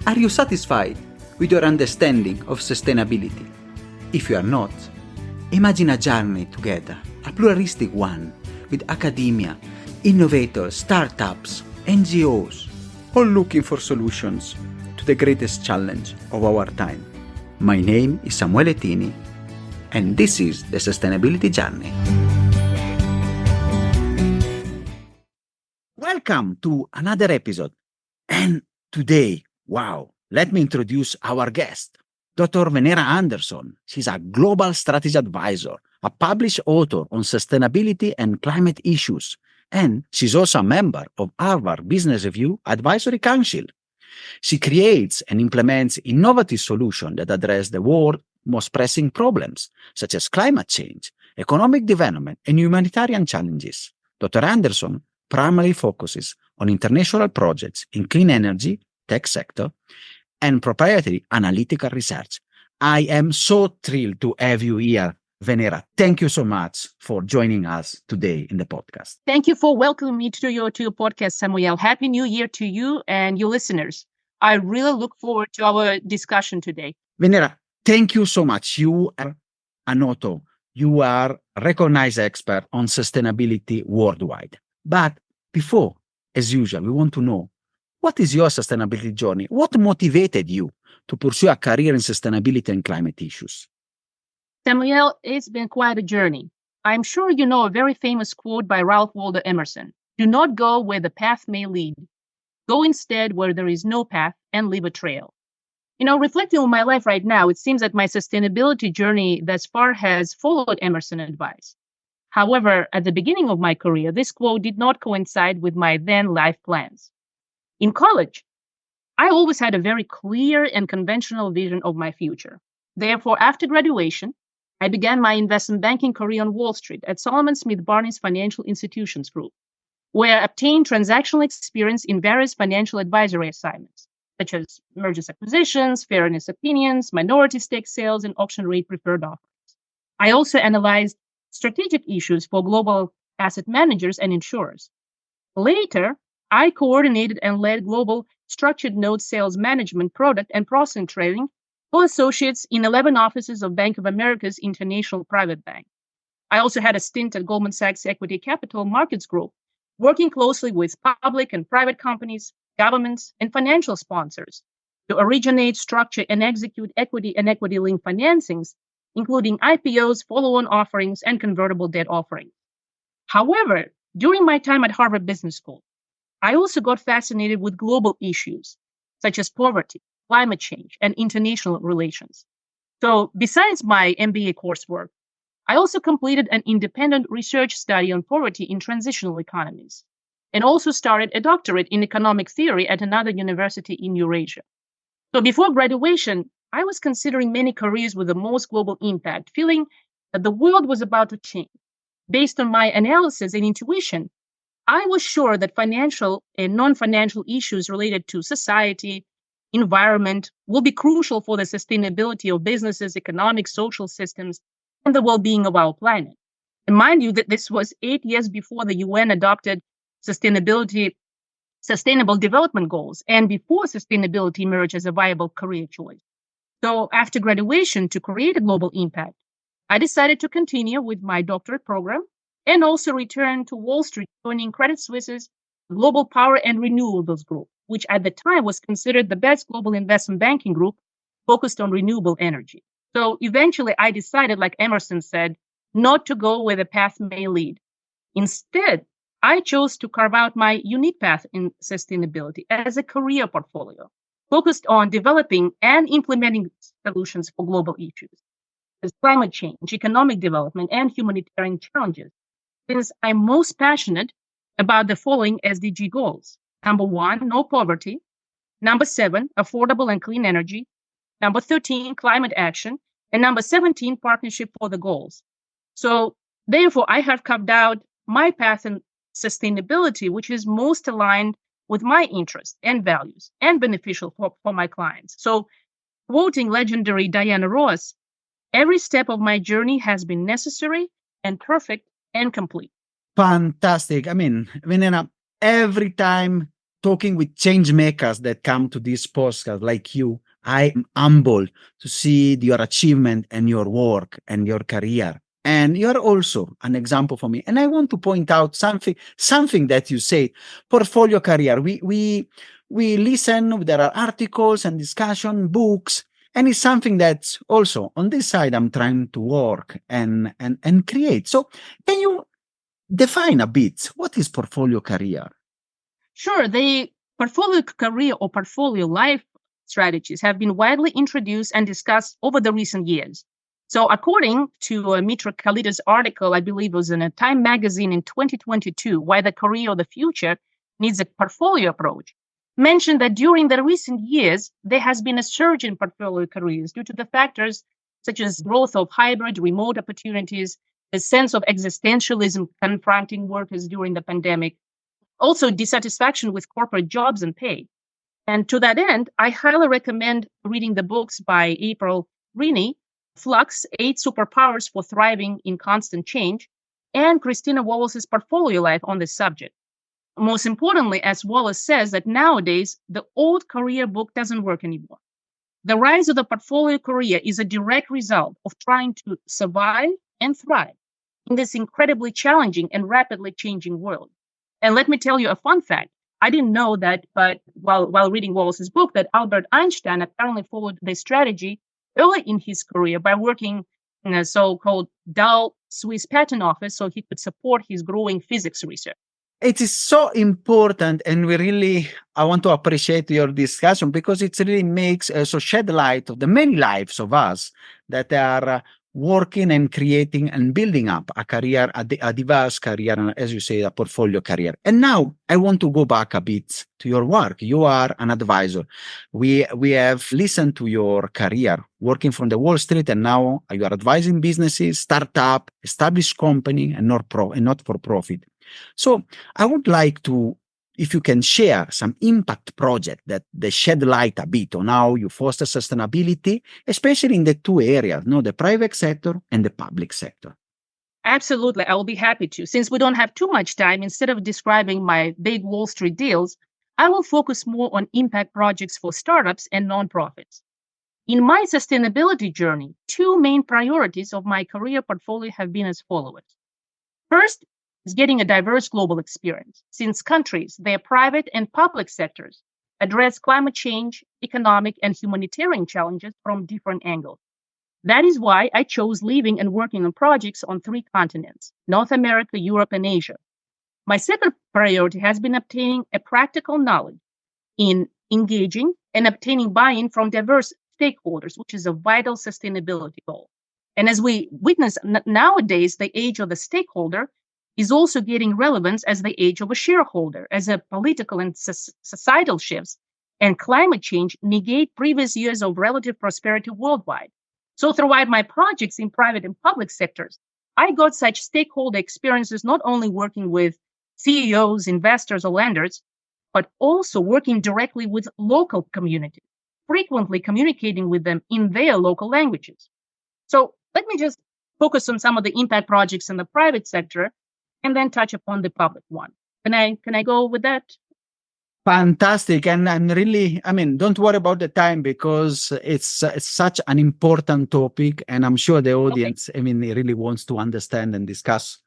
Are you satisfied with your understanding of sustainability? If you are not, imagine a journey together, a pluralistic one, with academia, innovators, startups, NGOs, all looking for solutions to the greatest challenge of our time. My name is Samuele Tini, and this is the Sustainability Journey. Welcome to another episode. And today, let me introduce our guest, Dr. Venera Anderson. She's a global strategy advisor, a published author on sustainability and climate issues, and she's also a member of Harvard Business Review Advisory Council. She creates and implements innovative solutions that address the world's most pressing problems, such as climate change, economic development, and humanitarian challenges. Dr. Anderson primarily focuses on international projects in clean energy, tech sector, and proprietary analytical research. I am so thrilled to have you here, Venera. Thank you so much for joining us today in the podcast. Thank you for welcoming me to your podcast, Samuel. Happy New Year to you and your listeners. I really look forward to our discussion today. Venera, thank you so much. You are an author. You are a recognized expert on sustainability worldwide. But before, as usual, we want to know, what is your sustainability journey? What motivated you to pursue a career in sustainability and climate issues? Samuel, it's been quite a journey. I'm sure you know a very famous quote by Ralph Waldo Emerson. Do not go where the path may lead. Go instead where there is no path and leave a trail. Reflecting on my life right now, it seems that my sustainability journey thus far has followed Emerson's advice. However, at the beginning of my career, this quote did not coincide with my then life plans. In college, I always had a very clear and conventional vision of my future. Therefore, after graduation, I began my investment banking career on Wall Street at Solomon Smith Barney's Financial Institutions Group, where I obtained transactional experience in various financial advisory assignments, such as mergers acquisitions, fairness opinions, minority stake sales, and auction rate preferred offerings. I also analyzed strategic issues for global asset managers and insurers. Later, I coordinated and led global structured note sales management, product, and processing training for associates in 11 offices of Bank of America's International Private Bank. I also had a stint at Goldman Sachs Equity Capital Markets Group, working closely with public and private companies, governments, and financial sponsors to originate, structure, and execute equity and equity-linked financings, including IPOs, follow-on offerings, and convertible debt offerings. However, during my time at Harvard Business School, I also got fascinated with global issues, such as poverty, climate change, and international relations. So besides my MBA coursework, I also completed an independent research study on poverty in transitional economies, and also started a doctorate in economic theory at another university in Eurasia. So before graduation, I was considering many careers with the most global impact, feeling that the world was about to change. Based on my analysis and intuition, I was sure that financial and non-financial issues related to society, environment will be crucial for the sustainability of businesses, economic, social systems, and the well-being of our planet. And mind you that this was 8 years before the UN adopted Sustainable Development Goals and before sustainability emerged as a viable career choice. So after graduation, to create a global impact, I decided to continue with my doctorate program and also return to Wall Street, joining Credit Suisse's Global Power and Renewables Group, which at the time was considered the best global investment banking group focused on renewable energy. So eventually I decided, like Emerson said, not to go where the path may lead. Instead, I chose to carve out my unique path in sustainability as a career portfolio, focused on developing and implementing solutions for global issues, as climate change, economic development, and humanitarian challenges. Since I'm most passionate about the following SDG goals. Number 1, no poverty. Number 7, affordable and clean energy. Number 13, climate action. And number 17, partnership for the goals. So therefore, I have carved out my path in sustainability, which is most aligned with my interests and values and beneficial for my clients. So quoting legendary Diana Ross, every step of my journey has been necessary and perfect and complete. Fantastic. I mean, Venera, every time talking with change makers that come to this podcast like you, I am humbled to see your achievement and your work and your career. And you're also an example for me. And I want to point out something that you said, portfolio career. We listen, there are articles and discussion, books, and it's something that's also on this side I'm trying to work and create. So can you define a bit what is portfolio career? Sure, the portfolio career or portfolio life strategies have been widely introduced and discussed over the recent years. So, according to Mitra Khalid's article, I believe it was in a Time magazine in 2022, Why the Career of the Future Needs a Portfolio Approach, mentioned that during the recent years, there has been a surge in portfolio careers due to the factors such as growth of hybrid, remote opportunities, a sense of existentialism confronting workers during the pandemic, also dissatisfaction with corporate jobs and pay. And to that end, I highly recommend reading the books by April Rini, Flux, 8 Superpowers for Thriving in Constant Change, and Christina Wallace's Portfolio Life on this subject. Most importantly, as Wallace says, that nowadays the old career book doesn't work anymore. The rise of the portfolio career is a direct result of trying to survive and thrive in this incredibly challenging and rapidly changing world. And let me tell you a fun fact. I didn't know that, but while reading Wallace's book, that Albert Einstein apparently followed this strategy early in his career by working in a so-called Dow Swiss patent office so he could support his growing physics research. It is so important, and I want to appreciate your discussion because it really makes so shed light of the many lives of us that are working and creating and building up a career, a diverse career, and as you say, a portfolio career. And now I want to go back a bit to your work. You are an advisor. We have listened to your career working from the Wall Street, and now you are advising businesses, startup, established company, and not for profit. So I would like to, if you can share some impact project that they shed light a bit on how you foster sustainability, especially in the two areas, the private sector and the public sector. Absolutely, I will be happy to. Since we don't have too much time, instead of describing my big Wall Street deals, I will focus more on impact projects for startups and nonprofits. In my sustainability journey, two main priorities of my career portfolio have been as follows. First is getting a diverse global experience, since countries, their private and public sectors, address climate change, economic, and humanitarian challenges from different angles. That is why I chose living and working on projects on 3 continents, North America, Europe, and Asia. My second priority has been obtaining a practical knowledge in engaging and obtaining buy-in from diverse stakeholders, which is a vital sustainability goal. And as we witness nowadays, the age of the stakeholder is also getting relevance as the age of a shareholder, as a political and societal shifts and climate change negate previous years of relative prosperity worldwide. So throughout my projects in private and public sectors, I got such stakeholder experiences not only working with CEOs, investors, or lenders, but also working directly with local communities, frequently communicating with them in their local languages. So let me just focus on some of the impact projects in the private sector and then touch upon the public one. Can I go with that? Fantastic. And don't worry about the time because it's such an important topic. And I'm sure the audience, Okay. Really wants to understand and discuss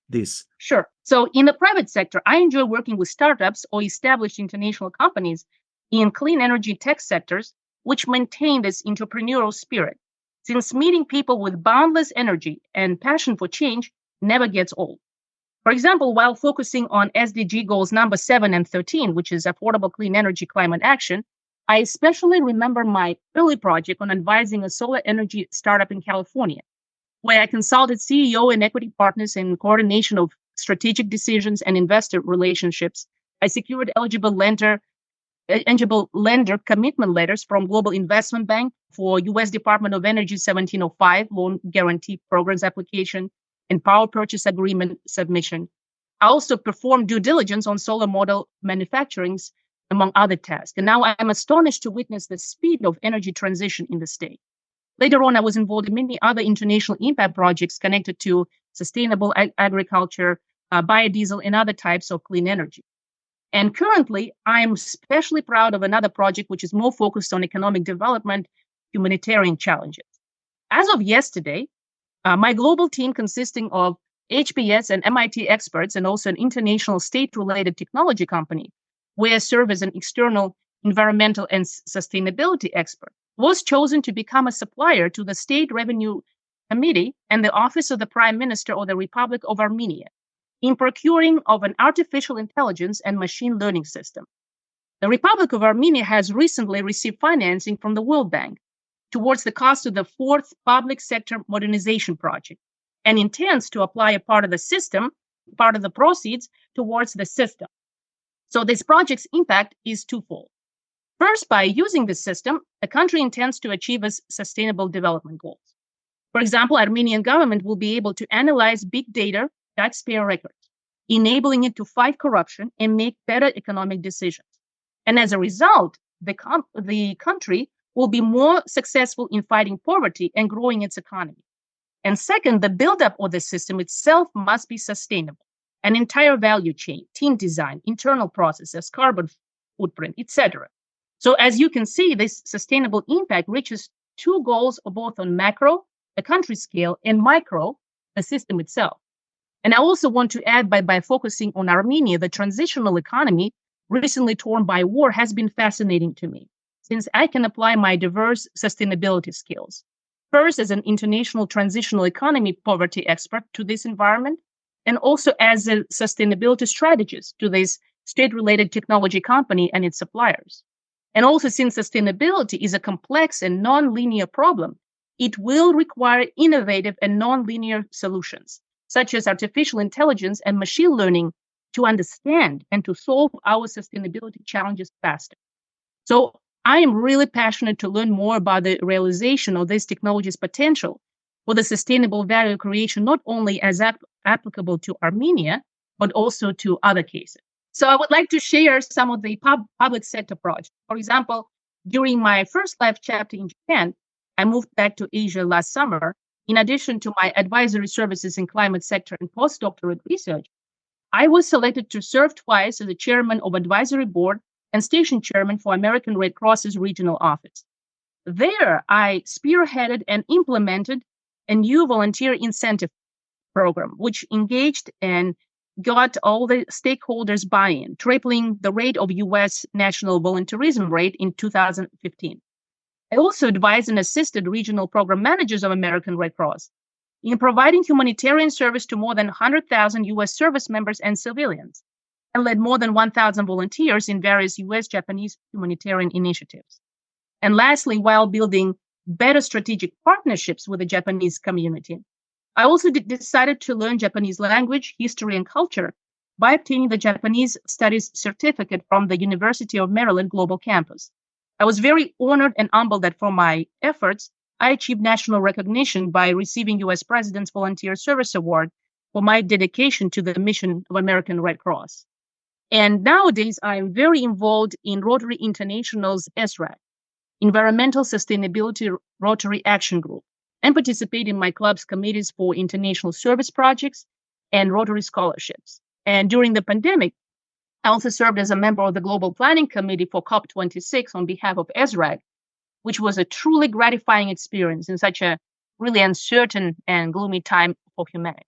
this. Sure. So in the private sector, I enjoy working with startups or established international companies in clean energy tech sectors, which maintain this entrepreneurial spirit, since meeting people with boundless energy and passion for change never gets old. For example, while focusing on SDG goals number 7 and 13, which is affordable clean energy climate action, I especially remember my early project on advising a solar energy startup in California, where I consulted CEO and equity partners in coordination of strategic decisions and investor relationships. I secured eligible lender commitment letters from Global Investment Bank for U.S. Department of Energy 1705 loan guarantee programs application and power purchase agreement submission. I also performed due diligence on solar model manufacturings, among other tasks. And now I'm astonished to witness the speed of energy transition in the state. Later on, I was involved in many other international impact projects connected to sustainable agriculture, biodiesel, and other types of clean energy. And currently, I'm especially proud of another project which is more focused on economic development, humanitarian challenges. As of yesterday, my global team, consisting of HBS and MIT experts and also an international state-related technology company, where I serve as an external environmental and sustainability expert, was chosen to become a supplier to the State Revenue Committee and the Office of the Prime Minister of the Republic of Armenia in procuring of an artificial intelligence and machine learning system. The Republic of Armenia has recently received financing from the World Bank towards the cost of the fourth public sector modernization project and intends to apply a part of the proceeds towards the system. So this project's impact is twofold. First, by using this system, the country intends to achieve its sustainable development goals. For example, Armenian government will be able to analyze big data, taxpayer records, enabling it to fight corruption and make better economic decisions. And as a result, the country will be more successful in fighting poverty and growing its economy. And second, the buildup of the system itself must be sustainable. An entire value chain, team design, internal processes, carbon footprint, etc. So as you can see, this sustainable impact reaches two goals both on macro, the country scale, and micro, the system itself. And I also want to add by focusing on Armenia, the transitional economy recently torn by war has been fascinating to me, since I can apply my diverse sustainability skills. First, as an international transitional economy poverty expert to this environment, and also as a sustainability strategist to this state-related technology company and its suppliers. And also, since sustainability is a complex and non-linear problem, it will require innovative and non-linear solutions, such as artificial intelligence and machine learning, to understand and to solve our sustainability challenges faster. So I am really passionate to learn more about the realization of this technology's potential for the sustainable value creation, not only as applicable to Armenia, but also to other cases. So I would like to share some of the public sector projects. For example, during my first life chapter in Japan, I moved back to Asia last summer. In addition to my advisory services in climate sector and postdoctorate research, I was selected to serve twice as the chairman of advisory board and station chairman for American Red Cross's regional office. There, I spearheaded and implemented a new volunteer incentive program, which engaged and got all the stakeholders buy-in, tripling the rate of U.S. national volunteerism rate in 2015. I also advised and assisted regional program managers of American Red Cross in providing humanitarian service to more than 100,000 U.S. service members and civilians, and led more than 1,000 volunteers in various U.S.-Japanese humanitarian initiatives. And lastly, while building better strategic partnerships with the Japanese community, I also decided to learn Japanese language, history, and culture by obtaining the Japanese Studies Certificate from the University of Maryland Global Campus. I was very honored and humbled that for my efforts, I achieved national recognition by receiving U.S. President's Volunteer Service Award for my dedication to the mission of American Red Cross. And nowadays, I'm very involved in Rotary International's ESRAC, Environmental Sustainability Rotary Action Group, and participate in my club's committees for international service projects and Rotary scholarships. And during the pandemic, I also served as a member of the Global Planning Committee for COP26 on behalf of ESRAC, which was a truly gratifying experience in such a really uncertain and gloomy time for humanity.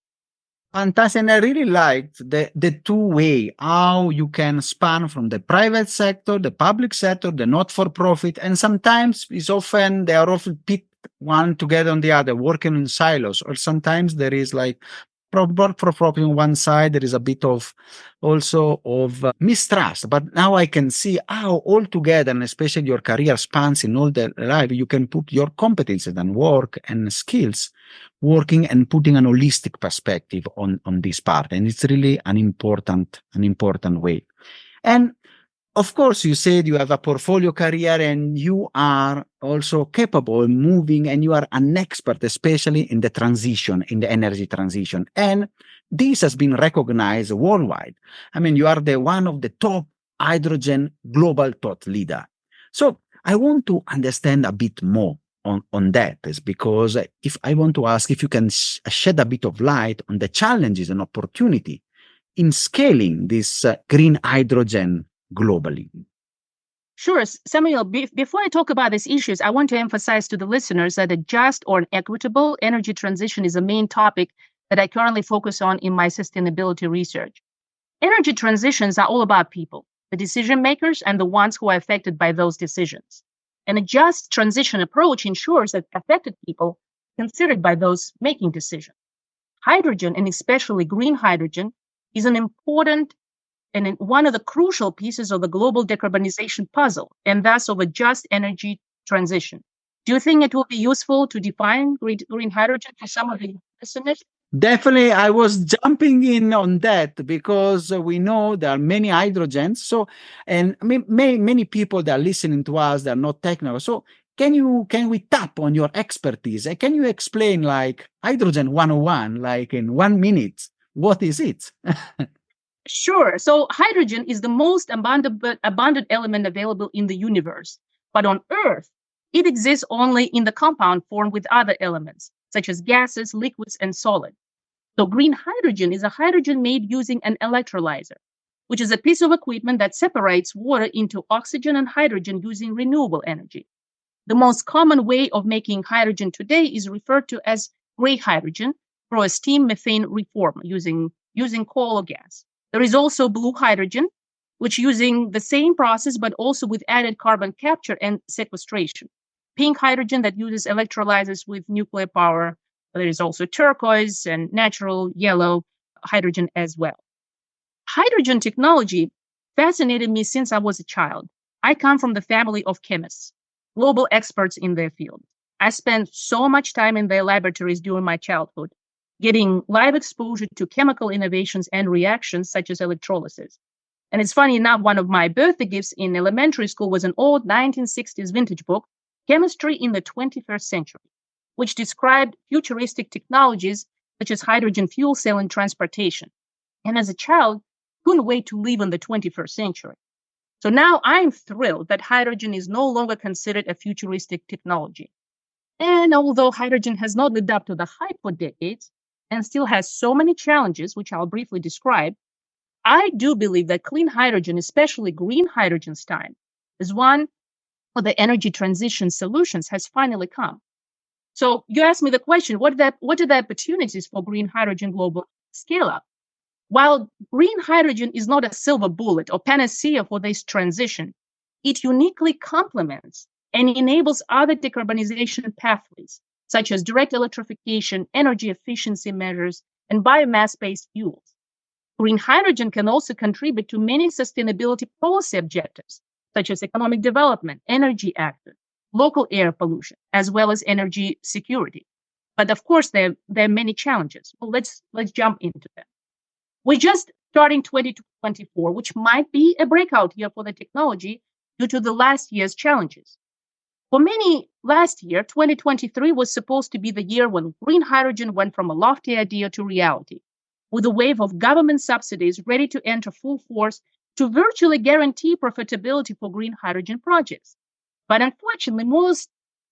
Fantastic. And I really liked the two-way, how you can span from the private sector, the public sector, the not-for-profit, and sometimes they are often pit one together on the other, working in silos, or sometimes there is like for on one side, there is a bit of also of mistrust. But now I can see how all together, and especially your career spans in all the life, you can put your competences and work and skills working and putting an holistic perspective on this part. And it's really an important way. And of course, you said you have a portfolio career and you are also capable of moving and you are an expert, especially in the transition, in the energy transition. And this has been recognized worldwide. I mean, you are one of the top hydrogen global thought leader. So I want to understand a bit more on that, is because if I want to ask if you can shed a bit of light on the challenges and opportunity in scaling this green hydrogen globally? Sure, Samuel, before I talk about these issues, I want to emphasize to the listeners that a just or an equitable energy transition is a main topic that I currently focus on in my sustainability research. Energy transitions are all about people, the decision makers, and the ones who are affected by those decisions. And a just transition approach ensures that affected people are considered by those making decisions. Hydrogen, and especially green hydrogen, is an important and one of the crucial pieces of the global decarbonization puzzle, and thus of a just energy transition. Do you think it will be useful to define green hydrogen for some of the listeners? Definitely, I was jumping in on that because we know there are many hydrogens. So, and many people that are listening to us, they're not technical. So, can we tap on your expertise and can you explain like hydrogen 101, like in 1 minute, what is it? Sure. So hydrogen is the most abundant element available in the universe. But on Earth, it exists only in the compound form with other elements, such as gases, liquids, and solids. So green hydrogen is a hydrogen made using an electrolyzer, which is a piece of equipment that separates water into oxygen and hydrogen using renewable energy. The most common way of making hydrogen today is referred to as gray hydrogen through a steam methane reformer using coal or gas. There is also blue hydrogen, which using the same process, but also with added carbon capture and sequestration. Pink hydrogen that uses electrolyzers with nuclear power. There is also turquoise and natural yellow hydrogen as well. Hydrogen technology fascinated me since I was a child. I come from the family of chemists, global experts in their field. I spent so much time in their laboratories during my childhood, getting live exposure to chemical innovations and reactions such as electrolysis. And it's funny enough, one of my birthday gifts in elementary school was an old 1960s vintage book, Chemistry in the 21st Century, which described futuristic technologies such as hydrogen fuel cell and transportation. And as a child, couldn't wait to live in the 21st century. So now I'm thrilled that hydrogen is no longer considered a futuristic technology. And although hydrogen has not lived up to the hype for decades, and still has so many challenges, which I'll briefly describe, I do believe that clean hydrogen, especially green hydrogen's time, is one of the energy transition solutions has finally come. So you asked me the question, what are the opportunities for green hydrogen global scale up? While green hydrogen is not a silver bullet or panacea for this transition, it uniquely complements and enables other decarbonization pathways, such as direct electrification, energy efficiency measures, and biomass-based fuels. Green hydrogen can also contribute to many sustainability policy objectives, such as economic development, energy access, local air pollution, as well as energy security. But of course, there are many challenges. Well, let's jump into them. We're just starting 2024, which might be a breakout year for the technology due to the last year's challenges. For many, last year, 2023 was supposed to be the year when green hydrogen went from a lofty idea to reality, with a wave of government subsidies ready to enter full force to virtually guarantee profitability for green hydrogen projects. But unfortunately, most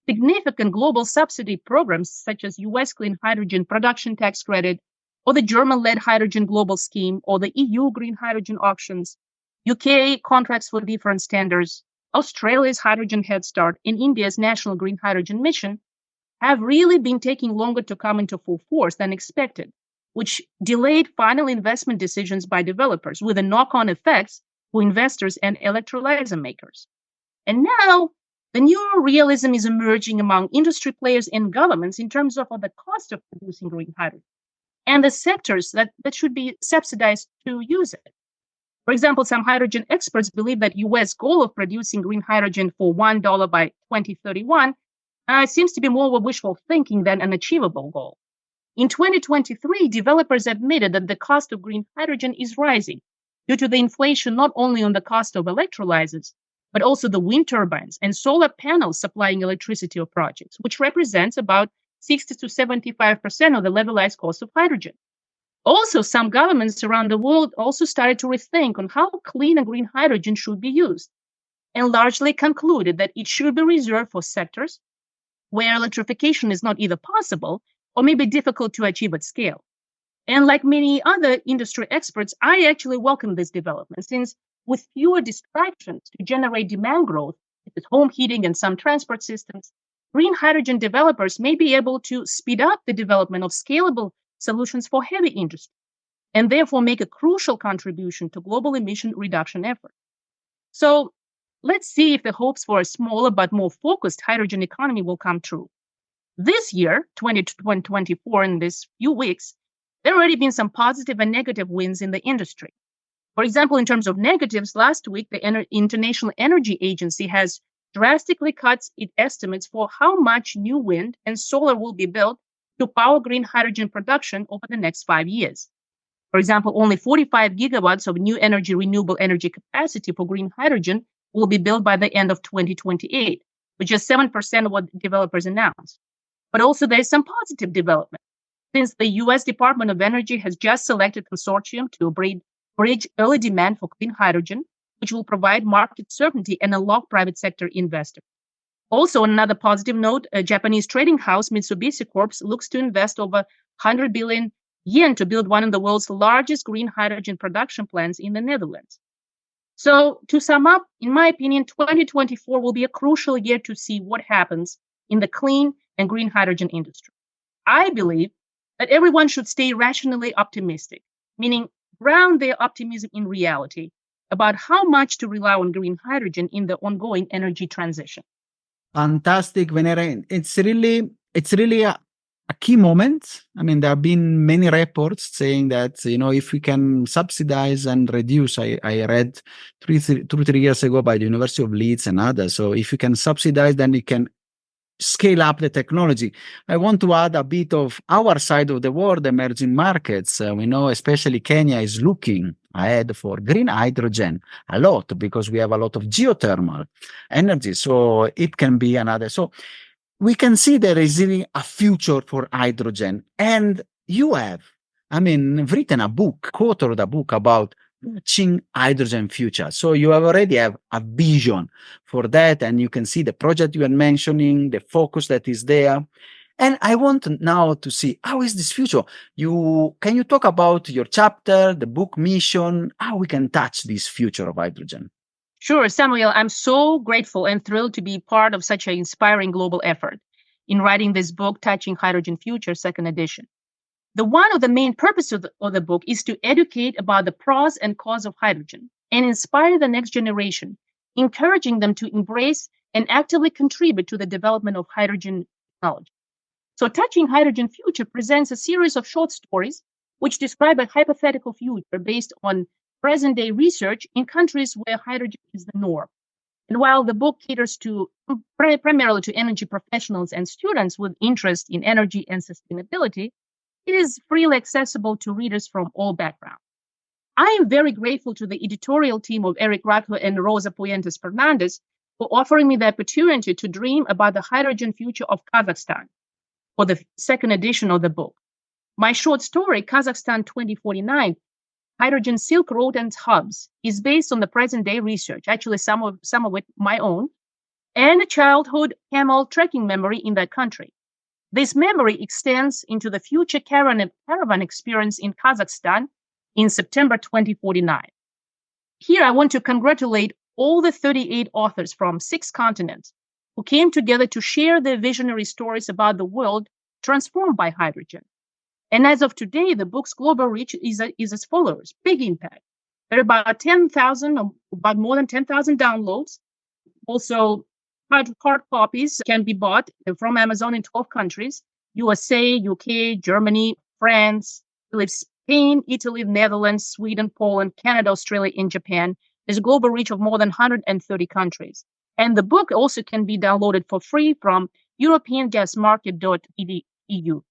significant global subsidy programs, such as US Clean Hydrogen Production Tax Credit, or the German-led Hydrogen Global Scheme, or the EU Green Hydrogen Auctions, UK Contracts for Different Standards, Australia's Hydrogen Head Start, and India's National Green Hydrogen Mission, have really been taking longer to come into full force than expected, which delayed final investment decisions by developers with the knock-on effects for investors and electrolyzer makers. And now, the new realism is emerging among industry players and governments in terms of the cost of producing green hydrogen and the sectors that should be subsidized to use it. For example, some hydrogen experts believe that US goal of producing green hydrogen for $1 by 2031 seems to be more of wishful thinking than an achievable goal. In 2023, developers admitted that the cost of green hydrogen is rising due to the inflation not only on the cost of electrolyzers, but also the wind turbines and solar panels supplying electricity of projects, which represents about 60 to 75% of the levelized cost of hydrogen. Also, some governments around the world also started to rethink on how clean and green hydrogen should be used, and largely concluded that it should be reserved for sectors where electrification is not either possible or may be difficult to achieve at scale. And like many other industry experts, I actually welcome this development since with fewer distractions to generate demand growth, with home heating and some transport systems, green hydrogen developers may be able to speed up the development of scalable solutions for heavy industry and therefore make a crucial contribution to global emission reduction efforts. So let's see if the hopes for a smaller but more focused hydrogen economy will come true. This year, 2024, in these few weeks, there have already been some positive and negative wins in the industry. For example, in terms of negatives, last week, the International Energy Agency has drastically cut its estimates for how much new wind and solar will be built to power green hydrogen production over the next 5 years. For example, only 45 gigawatts of new energy renewable energy capacity for green hydrogen will be built by the end of 2028, which is 7% of what developers announced. But also there's some positive development, since the US Department of Energy has just selected a consortium to bridge early demand for clean hydrogen, which will provide market certainty and unlock private sector investors. Also, on another positive note, a Japanese trading house, Mitsubishi Corp, looks to invest over 100 billion yen to build one of the world's largest green hydrogen production plants in the Netherlands. So to sum up, in my opinion, 2024 will be a crucial year to see what happens in the clean and green hydrogen industry. I believe that everyone should stay rationally optimistic, meaning ground their optimism in reality about how much to rely on green hydrogen in the ongoing energy transition. Fantastic, Venera N. It's really a key moment. I mean, there have been many reports saying that, if we can subsidize and reduce, I read 3 years ago by the University of Leeds and others. So if you can subsidize, then you can scale up the technology. I want to add a bit of our side of the world, emerging markets. We know especially Kenya is looking ahead for green hydrogen a lot because we have a lot of geothermal energy. So it can be another. So we can see there is really a future for hydrogen. And you have, written a book, co-authored a book about touching hydrogen future. So you already have a vision for that, and you can see the project you are mentioning, the focus that is there. And I want now to see how is this future. Can you talk about your chapter, the book mission, how we can touch this future of hydrogen? Sure, Samuel, I'm so grateful and thrilled to be part of such an inspiring global effort in writing this book, Touching Hydrogen Future, second edition. One of the main purposes of the book is to educate about the pros and cons of hydrogen and inspire the next generation, encouraging them to embrace and actively contribute to the development of hydrogen technology. So Touching Hydrogen Future presents a series of short stories which describe a hypothetical future based on present-day research in countries where hydrogen is the norm. And while the book caters to primarily to energy professionals and students with interest in energy and sustainability, it is freely accessible to readers from all backgrounds. I am very grateful to the editorial team of Eric Ratler and Rosa Puentes Fernandez for offering me the opportunity to dream about the hydrogen future of Kazakhstan for the second edition of the book. My short story, Kazakhstan 2049, Hydrogen Silk Road and Hubs, is based on the present-day research, actually some of it my own, and a childhood camel trekking memory in that country. This memory extends into the future caravan experience in Kazakhstan in September 2049. Here, I want to congratulate all the 38 authors from 6 continents who came together to share their visionary stories about the world transformed by hydrogen. And as of today, the book's global reach is as follows: big impact. There are about more than 10,000 downloads. Also, hard copies can be bought from Amazon in 12 countries: USA, UK, Germany, France, Spain, Italy, Netherlands, Sweden, Poland, Canada, Australia, and Japan. There's a global reach of more than 130 countries. And the book also can be downloaded for free from europeangasmarket.eu.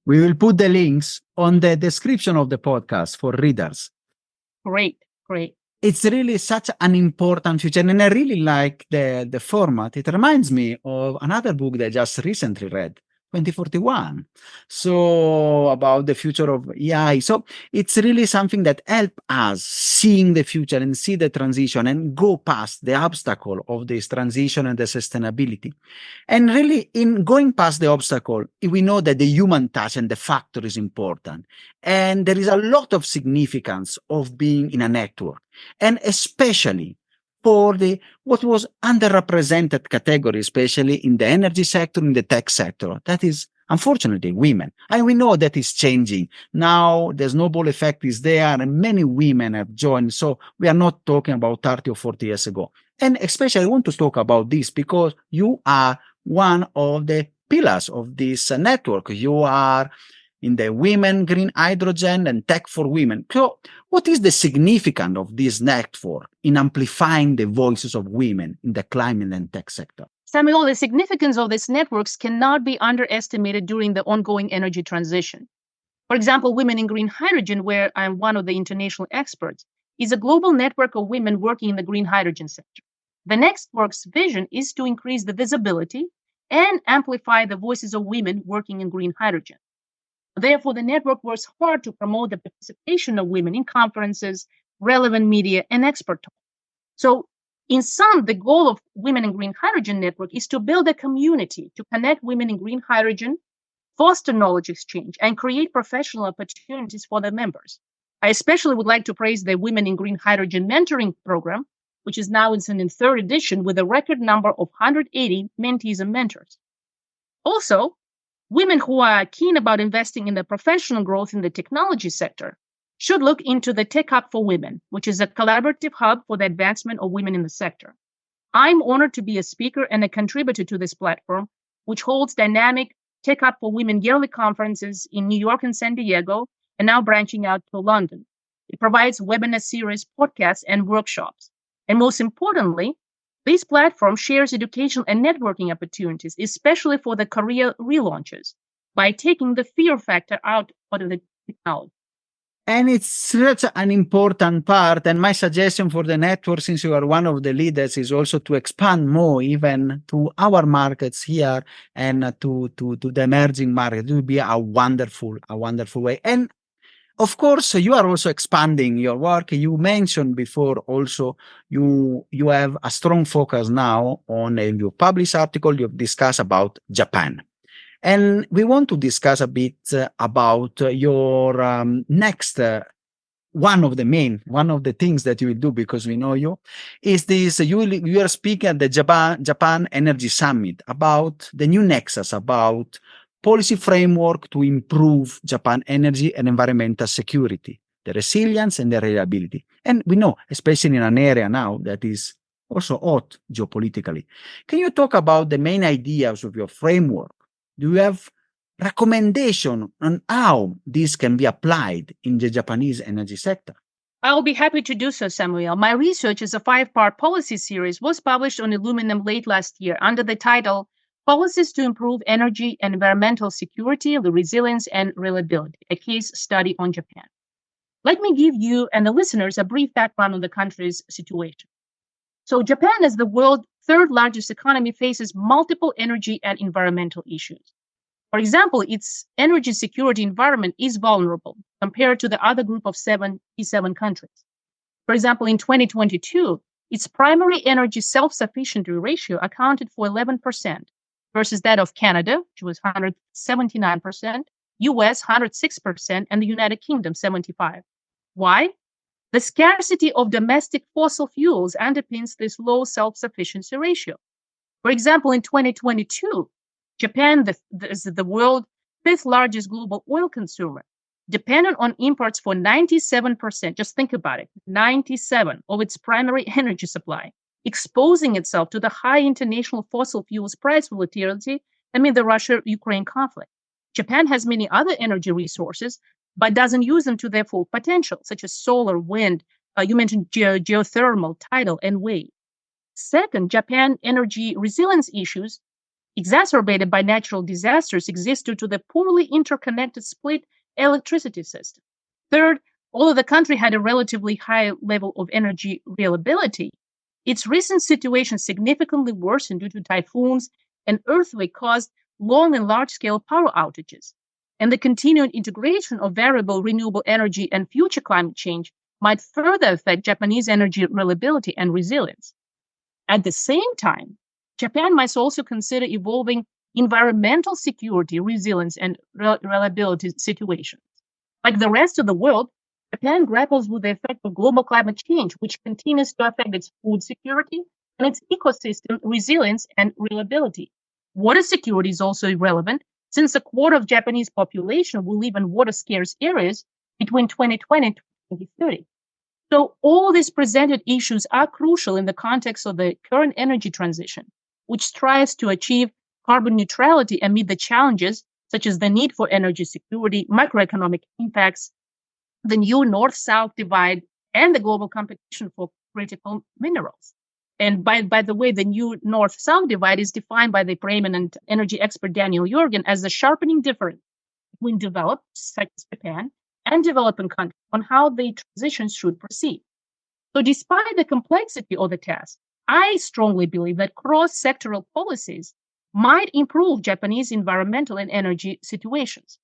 We will put the links on the description of the podcast for readers. Great. It's really such an important future, and I really like the format. It reminds me of another book that I just recently read, 2041. So about the future of AI. So it's really something that help us seeing the future and see the transition and go past the obstacle of this transition and the sustainability. And really, in going past the obstacle, we know that the human touch and the factor is important. And there is a lot of significance of being in a network, and especially for the what was underrepresented category, especially in the energy sector, in the tech sector. That is unfortunately women. And we know that is changing. Now the snowball effect is there and many women have joined. So we are not talking about 30 or 40 years ago. And especially I want to talk about this because you are one of the pillars of this network. You are in the women, green hydrogen, and tech for women. So, what is the significance of this network in amplifying the voices of women in the climate and tech sector? Samuel, the significance of these networks cannot be underestimated during the ongoing energy transition. For example, Women in Green Hydrogen, where I'm one of the international experts, is a global network of women working in the green hydrogen sector. The network's vision is to increase the visibility and amplify the voices of women working in green hydrogen. Therefore, the network works hard to promote the participation of women in conferences, relevant media, and expert talk. So, in sum, the goal of Women in Green Hydrogen Network is to build a community to connect women in green hydrogen, foster knowledge exchange, and create professional opportunities for the members. I especially would like to praise the Women in Green Hydrogen Mentoring Program, which is now in its third edition with a record number of 180 mentees and mentors. Also, women who are keen about investing in the professional growth in the technology sector should look into the Tech Hub for Women, which is a collaborative hub for the advancement of women in the sector. I'm honored to be a speaker and a contributor to this platform, which holds dynamic Tech Hub for Women yearly conferences in New York and San Diego, and now branching out to London. It provides webinar series, podcasts, and workshops. And most importantly, this platform shares education and networking opportunities, especially for the career relaunches, by taking the fear factor out of the technology. And it's such an important part. And my suggestion for the network, since you are one of the leaders, is also to expand more even to our markets here and to the emerging market. It would be a wonderful way. And of course, you are also expanding your work. You mentioned before also you have a strong focus now on your published article you've discussed about Japan. And we want to discuss a bit about your next one of the things that you will do because we know you is this you are speaking at the Japan Energy Summit about the new nexus about policy framework to improve Japan energy and environmental security, the resilience and the reliability. And we know, especially in an area now that is also hot geopolitically. Can you talk about the main ideas of your framework? Do you have recommendation on how this can be applied in the Japanese energy sector? I'll be happy to do so, Samuel. My research is a 5-part policy series was published on aluminum late last year under the title Policies to Improve Energy and Environmental Security, the Resilience and Reliability, a case study on Japan. Let me give you and the listeners a brief background on the country's situation. So Japan, as the world's third largest economy, faces multiple energy and environmental issues. For example, its energy security environment is vulnerable compared to the other group of 77 countries. For example, in 2022, its primary energy self-sufficiency ratio accounted for 11% versus that of Canada, which was 179%, US 106%, and the United Kingdom 75%. Why? The scarcity of domestic fossil fuels underpins this low self-sufficiency ratio. For example, in 2022, Japan is the world's fifth largest global oil consumer, dependent on imports for 97%, just think about it, 97% of its primary energy supply, exposing itself to the high international fossil fuels price volatility amid the Russia-Ukraine conflict. Japan has many other energy resources, but doesn't use them to their full potential, such as solar, wind, you mentioned geothermal, tidal, and wave. Second, Japan energy resilience issues exacerbated by natural disasters exist due to the poorly interconnected split electricity system. Third, although the country had a relatively high level of energy reliability, its recent situation significantly worsened due to typhoons and earthquake caused long and large-scale power outages. And the continued integration of variable renewable energy and future climate change might further affect Japanese energy reliability and resilience. At the same time, Japan must also consider evolving environmental security, resilience, and reliability situations. Like the rest of the world, Japan grapples with the effect of global climate change, which continues to affect its food security and its ecosystem resilience and reliability. Water security is also relevant, since a quarter of Japanese population will live in water-scarce areas between 2020 and 2030. So all these presented issues are crucial in the context of the current energy transition, which strives to achieve carbon neutrality and meet the challenges such as the need for energy security, macroeconomic impacts, the new north-south divide, and the global competition for critical minerals. And by the way, the new north-south divide is defined by the preeminent energy expert Daniel Jorgen as the sharpening difference between developed, such as Japan, and developing countries on how the transition should proceed. So despite the complexity of the task, I strongly believe that cross-sectoral policies might improve Japanese environmental and energy situations.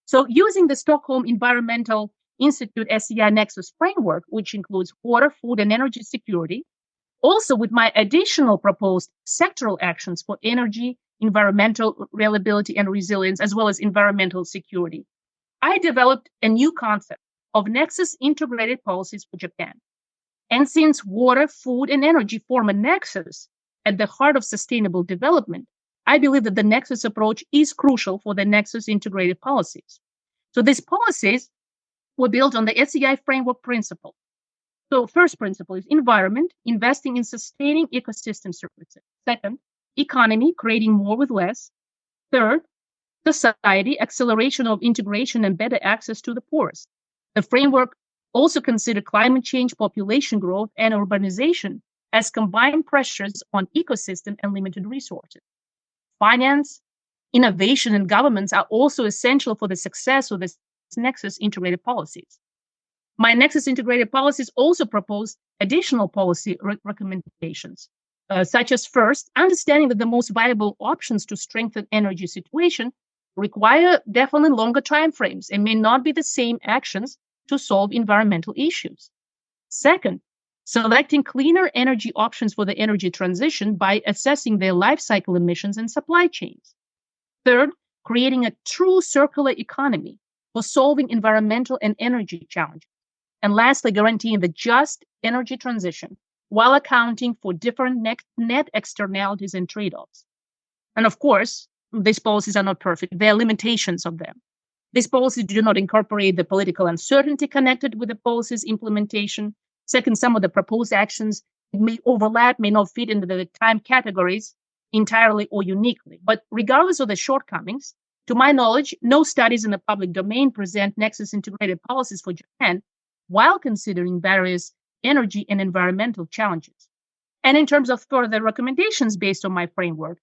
So using the Stockholm Environmental Institute SEI Nexus framework, which includes water, food, and energy security, also with my additional proposed sectoral actions for energy, environmental reliability and resilience, as well as environmental security, I developed a new concept of Nexus integrated policies for Japan. And since water, food, and energy form a nexus at the heart of sustainable development, I believe that the Nexus approach is crucial for the Nexus integrated policies. So these policies were built on the SEI framework principle. So first principle is environment, investing in sustaining ecosystem services. Second, economy, creating more with less. Third, society, acceleration of integration and better access to the poorest. The framework also considered climate change, population growth, and urbanization as combined pressures on ecosystem and limited resources. Finance, innovation, and governments are also essential for the success of this Nexus integrated policies. My Nexus integrated policies also propose additional policy recommendations, such as first, understanding that the most viable options to strengthen energy situation require definitely longer timeframes and may not be the same actions to solve environmental issues. Second, selecting cleaner energy options for the energy transition by assessing their life cycle emissions and supply chains. Third, creating a true circular economy for solving environmental and energy challenges. And lastly, guaranteeing the just energy transition while accounting for different net externalities and trade-offs. And of course, these policies are not perfect. There are limitations of them. These policies do not incorporate the political uncertainty connected with the policy's implementation. Second, some of the proposed actions may overlap, may not fit into the time categories entirely or uniquely. But regardless of the shortcomings, to my knowledge, no studies in the public domain present Nexus integrated policies for Japan while considering various energy and environmental challenges. And in terms of further recommendations based on my framework,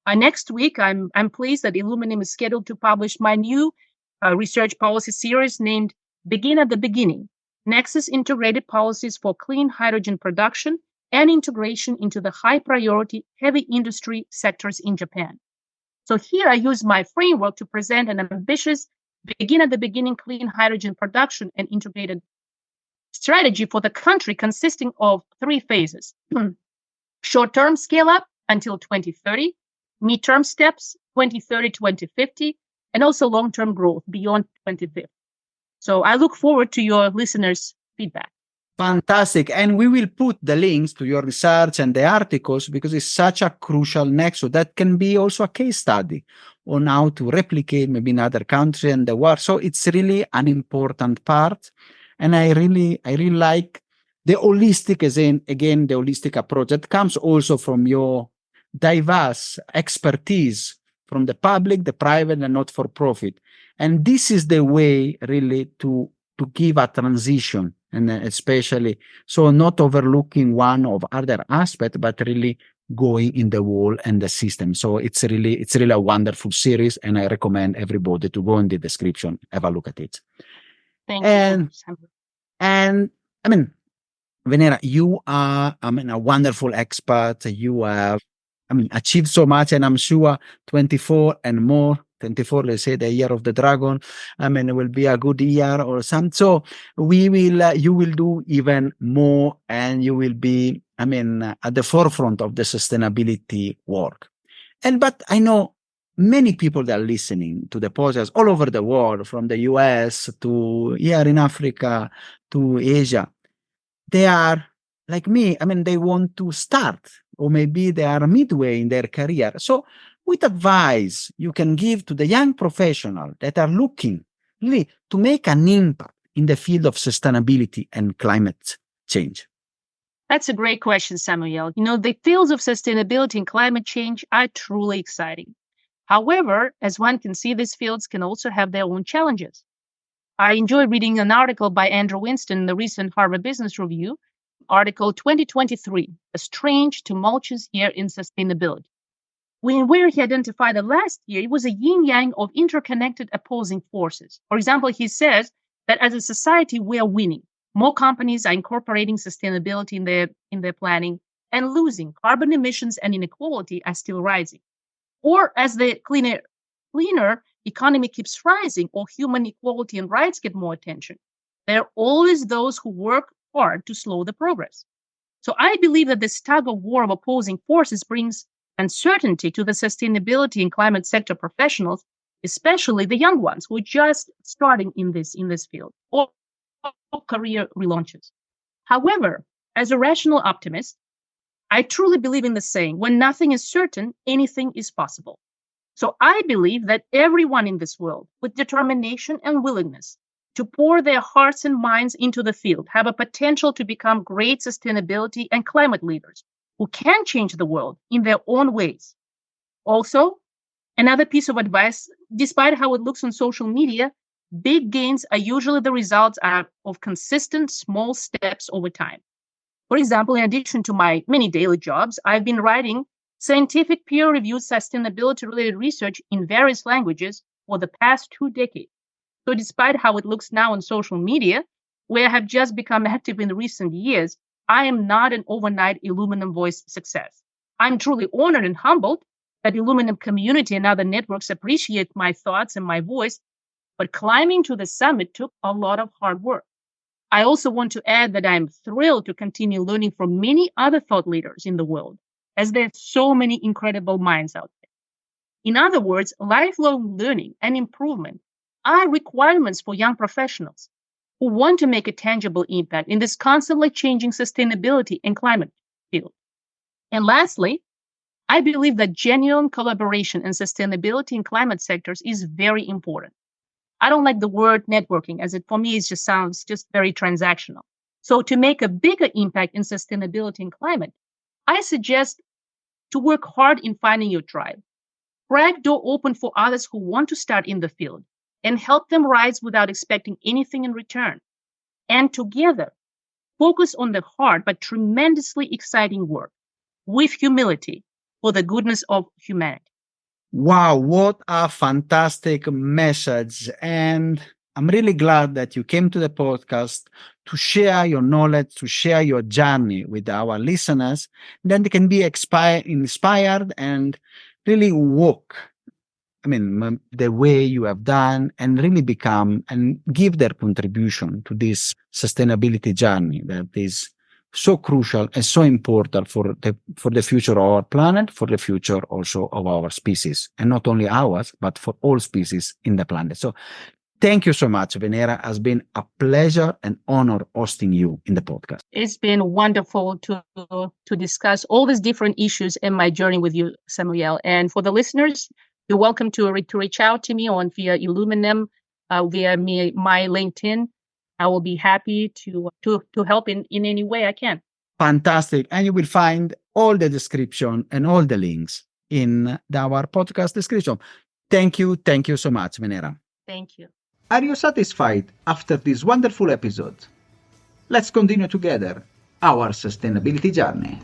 next week, I'm pleased that Illuminum is scheduled to publish my new research policy series named Begin at the Beginning, Nexus Integrated Policies for Clean Hydrogen Production and Integration into the High Priority Heavy Industry Sectors in Japan. So here I use my framework to present an ambitious Begin at the Beginning clean hydrogen production and integrated strategy for the country consisting of 3 phases. Short-term scale-up until 2030, mid-term steps 2030-2050, and also long-term growth beyond 2050. So I look forward to your listeners' feedback. Fantastic. And we will put the links to your research and the articles because it's such a crucial nexus that can be also a case study on how to replicate maybe in other countries and the world. So it's really an important part. And I really like the holistic, again, the holistic approach that comes also from your diverse expertise from the public, the private, and not for profit. And this is the way really to give a transition, and especially so not overlooking one of other aspects, but really going in the wall and the system. So it's really a wonderful series, and I recommend everybody to go in the description, have a look at it. Thank you. And I mean, Venera, you are, a wonderful expert. You have achieved so much, and I'm sure 24 and more. 24, let's say the year of the dragon. It will be a good year or something. So you will do even more, and you will be, at the forefront of the sustainability work. But I know many people that are listening to the podcast all over the world, from the US to here in Africa to Asia. They are like me. They want to start, or maybe they are midway in their career. So, what advice you can give to the young professionals that are looking really to make an impact in the field of sustainability and climate change? That's a great question, Samuel. The fields of sustainability and climate change are truly exciting. However, as one can see, these fields can also have their own challenges. I enjoyed reading an article by Andrew Winston in the recent Harvard Business Review, article 2023, A Strange, Tumultuous Year in Sustainability, where he identified that last year it was a yin-yang of interconnected opposing forces. For example, he says that as a society, we are winning. More companies are incorporating sustainability in their planning and losing. Carbon emissions and inequality are still rising. Or as the cleaner economy keeps rising, or human equality and rights get more attention, there are always those who work hard to slow the progress. So I believe that this tug of war of opposing forces brings uncertainty to the sustainability and climate sector professionals, especially the young ones who are just starting in this field or career relaunches. However, as a rational optimist, I truly believe in the saying, when nothing is certain, anything is possible. So I believe that everyone in this world with determination and willingness to pour their hearts and minds into the field have a potential to become great sustainability and climate leaders who can change the world in their own ways. Also, another piece of advice, despite how it looks on social media, big gains are usually the results of consistent small steps over time. For example, in addition to my many daily jobs, I've been writing scientific peer-reviewed sustainability-related research in various languages for the past 2 decades. So despite how it looks now on social media, where I have just become active in recent years, I am not an overnight Illuminum Voice success. I'm truly honored and humbled that Illuminum community and other networks appreciate my thoughts and my voice, but climbing to the summit took a lot of hard work. I also want to add that I'm thrilled to continue learning from many other thought leaders in the world, as there are so many incredible minds out there. In other words, lifelong learning and improvement are requirements for young professionals who want to make a tangible impact in this constantly changing sustainability and climate field. And lastly, I believe that genuine collaboration in sustainability and climate sectors is very important. I don't like the word networking, as it for me sounds just very transactional. So to make a bigger impact in sustainability and climate, I suggest to work hard in finding your tribe. Crack door open for others who want to start in the field and help them rise without expecting anything in return. And together, focus on the hard but tremendously exciting work with humility for the goodness of humanity. Wow, what a fantastic message. And I'm really glad that you came to the podcast to share your knowledge, to share your journey with our listeners. Then they can be inspired and really walk, the way you have done, and really become and give their contribution to this sustainability journey that is so crucial and so important for the future of our planet, for the future also of our species, and not only ours, but for all species in the planet. So thank you so much, Venera. It has been a pleasure and honor hosting you in the podcast. It's been wonderful to discuss all these different issues in my journey with you, Samuel. And for the listeners, you're welcome to reach out to me via Illuminum, via my LinkedIn. I will be happy to help in any way I can. Fantastic. And you will find all the description and all the links in our podcast description. Thank you. Thank you so much, Venera. Thank you. Are you satisfied after this wonderful episode? Let's continue together our sustainability journey.